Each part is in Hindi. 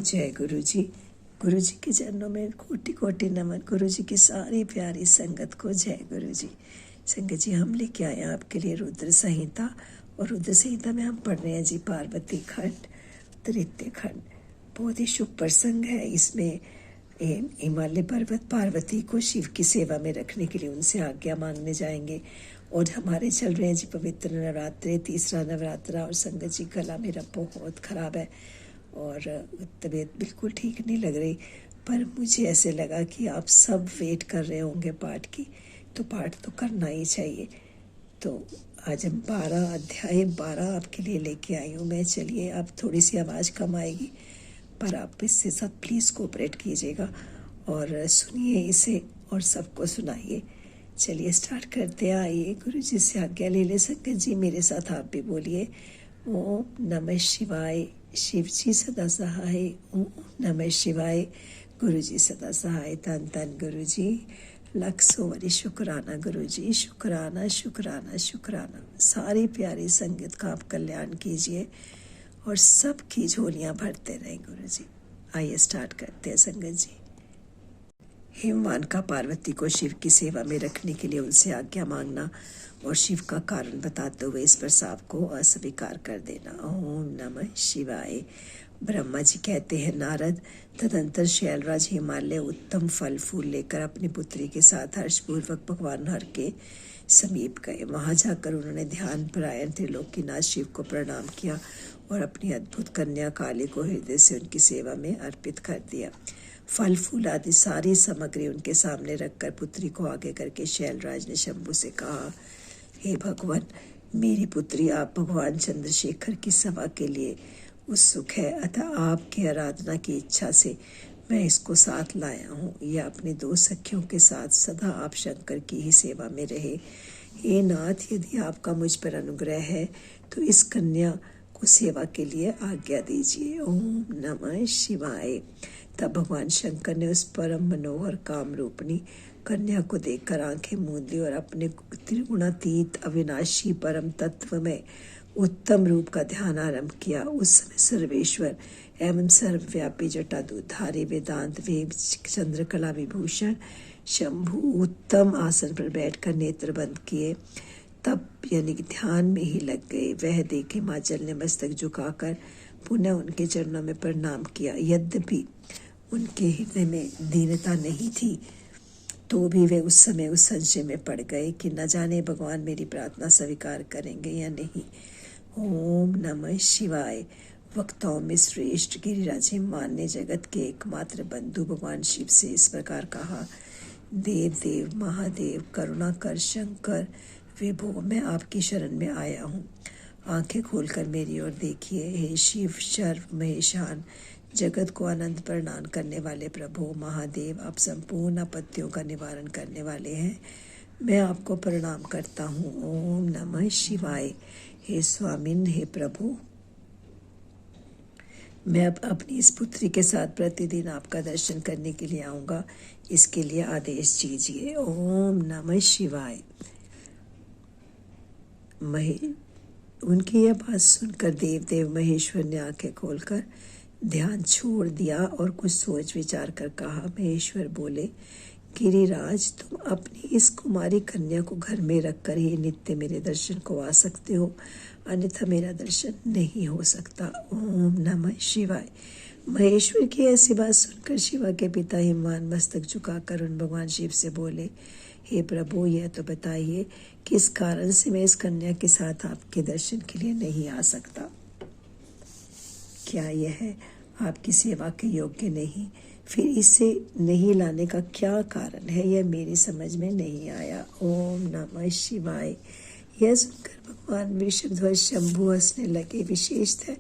जय गुरु जी। गुरु जी के चरणों में कोटि कोटि नमन। गुरु जी की सारी प्यारी संगत को जय गुरु जी। संगत जी, हम लेके आए हैं आपके लिए रुद्र संहिता, और रुद्र संहिता में हम पढ़ रहे हैं जी पार्वती खंड, तृतीय खंड। बहुत ही शुभ प्रसंग है। इसमें हिमालय पर्वत पार्वती को शिव की सेवा में रखने के लिए उनसे आज्ञा मांगने जाएंगे। और हमारे चल रहे हैं जी पवित्र नवरात्रे, तीसरा नवरात्रा। और संगत जी, गला मेरा बहुत ख़राब है और तबीयत बिल्कुल ठीक नहीं लग रही, पर मुझे ऐसे लगा कि आप सब वेट कर रहे होंगे पाठ की, तो पाठ तो करना ही चाहिए। तो आज हम 12 आपके लिए लेके आई हूँ मैं। चलिए, अब थोड़ी सी आवाज़ कम आएगी, पर आप इससे सब प्लीज़ कोऑपरेट कीजिएगा और सुनिए इसे और सबको सुनाइए। चलिए स्टार्ट करते हैं। आइए गुरु जी से आज्ञा ले ले। संगत जी, मेरे साथ आप भी बोलिए, ओम नमः शिवाय। शिव जी सदा सहाय। ओम नमः शिवाय। गुरु जी सदा सहाय। तन तन गुरु जी। लख सोवरी शुक्राना गुरु जी। शुक्राना शुक्राना शुक्राना। सारी प्यारी संगत का आप कल्याण कीजिए और सबकी झोलियां भरते रहें गुरु जी। आइए स्टार्ट करते हैं संगत जी। हिमवान का पार्वती को शिव की सेवा में रखने के लिए उनसे आज्ञा मांगना और शिव का कारण बताते हुए इस प्रस्ताव को अस्वीकार कर देना। ओम नमः शिवाय। ब्रह्मा जी कहते हैं, नारद तदंतर शैलराज हिमालय उत्तम फल फूल लेकर अपनी पुत्री के साथ हर्षपूर्वक भगवान हर के समीप गए। वहां जाकर उन्होंने ध्यान परायण त्रिलोकीनाथ शिव को प्रणाम किया और अपनी अद्भुत कन्या काली को हृदय से उनकी सेवा में अर्पित कर दिया। फल फूल आदि सारी सामग्री उनके सामने रखकर पुत्री को आगे करके शैलराज ने शंभु से कहा, हे भगवान, मेरी पुत्री आप भगवान चंद्रशेखर की सभा के लिए उत्सुक है, अतः आपकी आराधना की इच्छा से मैं इसको साथ लाया हूँ। यह अपने 2 सखियों के साथ सदा आप शंकर की ही सेवा में रहे। हे नाथ, यदि आपका मुझ पर अनुग्रह है तो इस कन्या को सेवा के लिए आज्ञा दीजिए। ओम नमः शिवाय। तब भगवान शंकर ने उस परम मनोहर काम रूपणी कन्या को देखकर आंखें मूंद ली और अपने त्रिगुणातीत अविनाशी परम तत्व में उत्तम रूप का ध्यान आरंभ किया। उस समय सर्वेश्वर एवं सर्वव्यापी जटाधुधारी वेदांत वेद चंद्रकला विभूषण शंभु उत्तम आसन पर बैठकर नेत्र बंद किए तब यानी कि ध्यान में ही लग गए। वह देखे हिमाचल ने मस्तक झुकाकर पुनः उनके चरणों में प्रणाम किया। यद्यपि उनके हृदय में दीनता नहीं थी, तो भी वे उस समय उस संशय में पड़ गए कि न जाने भगवान मेरी प्रार्थना स्वीकार करेंगे या नहीं। ओम नमः शिवाय। वक्ताओं में श्रेष्ठ गिरिराज हिमवान ने जगत के एकमात्र बंधु भगवान शिव से इस प्रकार कहा, देव देव महादेव करुणाकर शंकर विभो, मैं आपकी शरण में आया हूँ। आंखें खोलकर मेरी ओर देखिए। हे शिव शर्व महेशान, जगत को आनंद प्रदान करने वाले प्रभु महादेव, आप संपूर्ण आपत्तियों का निवारण करने वाले हैं। मैं आपको प्रणाम करता हूँ। ओम नमः शिवाय। हे स्वामिन, हे प्रभु, मैं अब अपनी इस पुत्री के साथ प्रतिदिन आपका दर्शन करने के लिए आऊँगा, इसके लिए आदेश दीजिए। ओम नमः शिवाय। उनकी यह बात सुनकर देव देव महेश्वर ने आंखें खोलकर ध्यान छोड़ दिया और कुछ सोच विचार कर कहा। महेश्वर बोले, गिरिराज, तुम अपनी इस कुमारी कन्या को घर में रखकर ही नित्य मेरे दर्शन को आ सकते हो, अन्यथा मेरा दर्शन नहीं हो सकता। ओम नमः शिवाय। महेश्वर की ऐसी बात सुनकर शिवा के पिता हिमवान मस्तक झुकाकर उन भगवान शिव से बोले, हे प्रभु, यह तो बताइए किस कारण से मैं इस कन्या के साथ आपके दर्शन के लिए नहीं आ सकता। क्या यह आपकी सेवा के योग्य नहीं? फिर इसे नहीं लाने का क्या कारण है, यह मेरी समझ में नहीं आया। ओम नमः शिवाय। यह सुनकर भगवान वृषभध्वज शंभु हंसने लगे। विशेषतः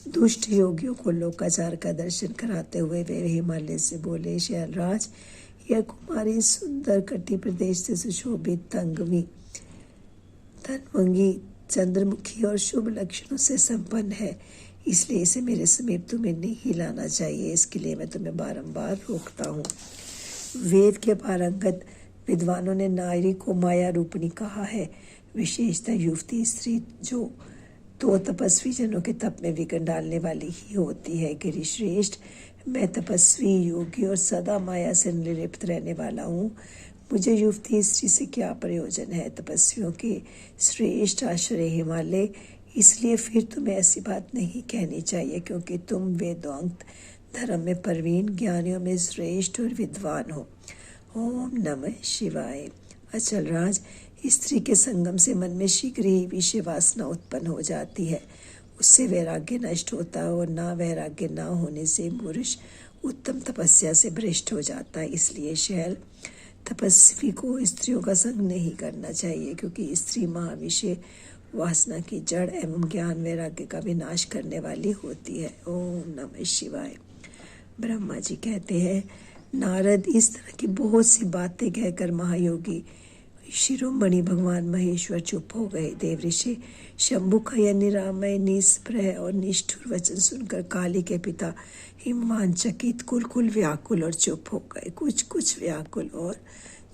दुष्ट योगियों को लोकाचार का दर्शन कराते हुए वे हिमालय से बोले, शैलराज, यह कुमारी सुंदर कटी प्रदेश से सुशोभित तंगवी तनवंगी चंद्रमुखी और शुभ लक्षणों से संपन्न है, इसलिए इसे मेरे समीप तुम्हें नहीं लाना चाहिए। इसके लिए मैं तुम्हें बारंबार रोकता हूँ। वेद के पारंगत विद्वानों ने नारी को माया रूपणी कहा है। विशेषतः युवती स्त्री जो तो तपस्वी जनों के तप में विघ्न डालने वाली ही होती है। गिरिश्रेष्ठ, मैं तपस्वी, योगी और सदा माया से निर्लिप्त रहने वाला हूँ। मुझे युवती स्त्री से क्या प्रयोजन है? तपस्वियों के श्रेष्ठ आश्रय हिमालय, इसलिए फिर तुम्हें ऐसी बात नहीं कहनी चाहिए, क्योंकि तुम वेदांत धर्म में प्रवीण, ज्ञानियों में श्रेष्ठ और विद्वान हो। ओम नमः शिवाय। अचल राज, स्त्री के संगम से मन में शीघ्र ही विषय वासना उत्पन्न हो जाती है, उससे वैराग्य नष्ट होता है, और ना वैराग्य ना होने से पुरुष उत्तम तपस्या से भ्रष्ट हो जाता है। इसलिए शैल, तपस्वी को स्त्रियों का संग नहीं करना चाहिए, क्योंकि स्त्री महाविषय वासना की जड़ एवं ज्ञान वैराग्य का विनाश करने वाली होती है। ओम नमः शिवाय। ब्रह्मा जी कहते हैं, नारद, इस तरह की बहुत सी बातें कहकर महायोगी शिरोमणि भगवान महेश्वर चुप हो गए। देवऋषि शंभु का यह निरामय, निष्प्रह और निष्ठुर वचन सुनकर काली के पिता हिमवान चकित, कुल व्याकुल और चुप हो गए। कुछ व्याकुल और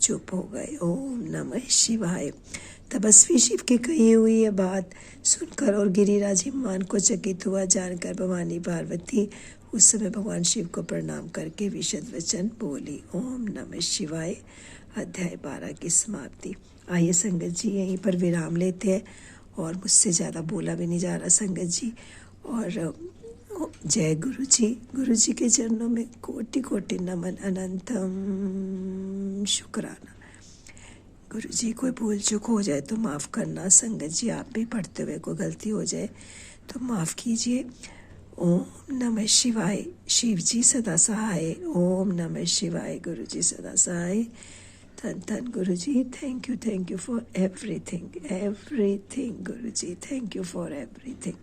चुप हो गए। ओम नमः शिवाय। तपस्वी शिव की कही हुई यह बात सुनकर और गिरिराज हिमवान को चकित हुआ जानकर भवानी पार्वती उस समय भगवान शिव को प्रणाम करके विशद वचन बोली। ओम नमः शिवाय। अध्याय 12 की समाप्ति। आइए संगत जी यहीं पर विराम लेते हैं, और मुझसे ज़्यादा बोला भी नहीं जा रहा संगत जी। और जय गुरु जी। गुरु जी के चरणों में कोटि कोटि नमन, अनंतम शुक्राना। गुरु जी, कोई भूल चूक हो जाए तो माफ़ करना। संगत जी, आप भी पढ़ते हुए कोई गलती हो जाए तो माफ़ कीजिए। ओम नमः शिवाय। शिव जी सदा सहाय। ओम नमः शिवाय। गुरु जी सदा सहाय। धन धन Guru ji. Thank you for everything Guru ji. Thank you for everything.